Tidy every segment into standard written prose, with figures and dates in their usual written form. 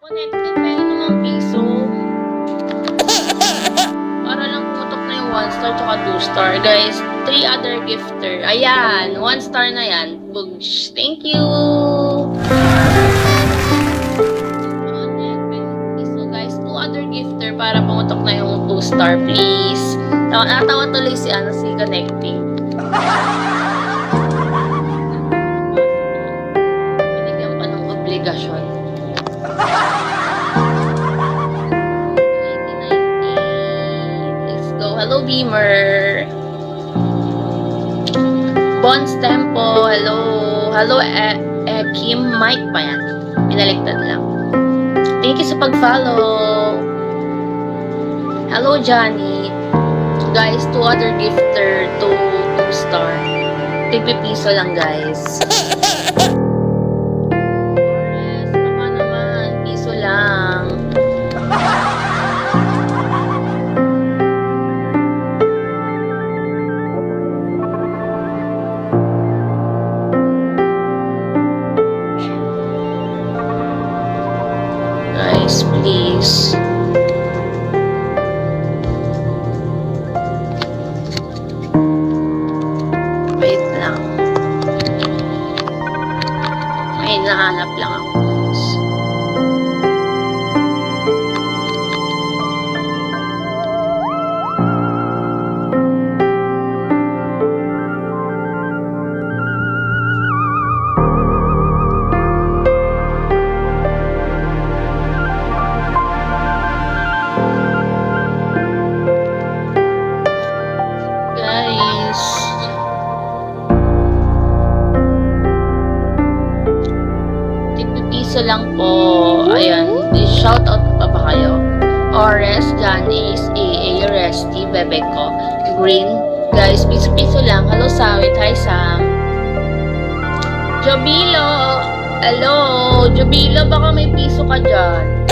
Connected pa yun ng piso. Para lang putok na yung 1 star tsaka 2 star. Guys, 3 other gifter. Ayan, 1 star na yan. Bugs. Thank you! So guys, 2 other gifter para pumutok na yung 2 star, please. Natawa tuloy si connecting. Binigyan pa ng obligasyon. 1990. Let's go. Hello, Beamer. Bonds Tempo. Hello. Hello, Kim. Mike pa yan. Pinaliktad lang. Thank you sa pag-follow. Hello, Johnny. Guys, 2 other gifter, 2 star. tig-piso lang, guys. Forest, baka naman, piso lang. Guys, please. Wait lang. May nahanap lang ako. Guys. Tig-piso lang po. Ayan. Shoutout pa ba kayo? Ores, Janice, AA, Resty, Bebeko, Green. Guys, piso-piso lang. Hello, Sawit. Hi, Sam. Jobilo. Hello. Jobilo, baka may piso ka dyan.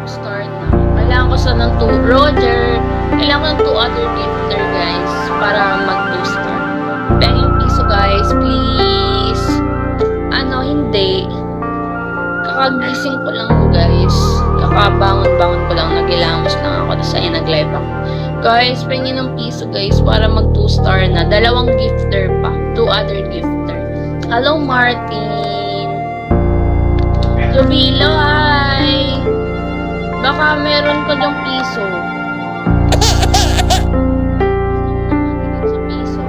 Start na. Kailangan ko sa ng 2. Roger. Kailangan ko ng 2 other gifter, guys. Para mag-booster. Penging piso, guys. Please. Hindi. Kakagising ko lang, guys. Kakabangon-bangon ko lang. Nagilamos lang ako. Tapos ayun, nag-live ako. Guys, pengin ng piso, guys. Para mag 2 star na. 2 gifter pa. 2 other gifter. Hello, Martin. Jubilo, hi. Baka meron ko yung piso. Sa piso.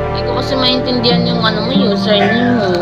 Hindi ko kasi maintindihan yung username mo.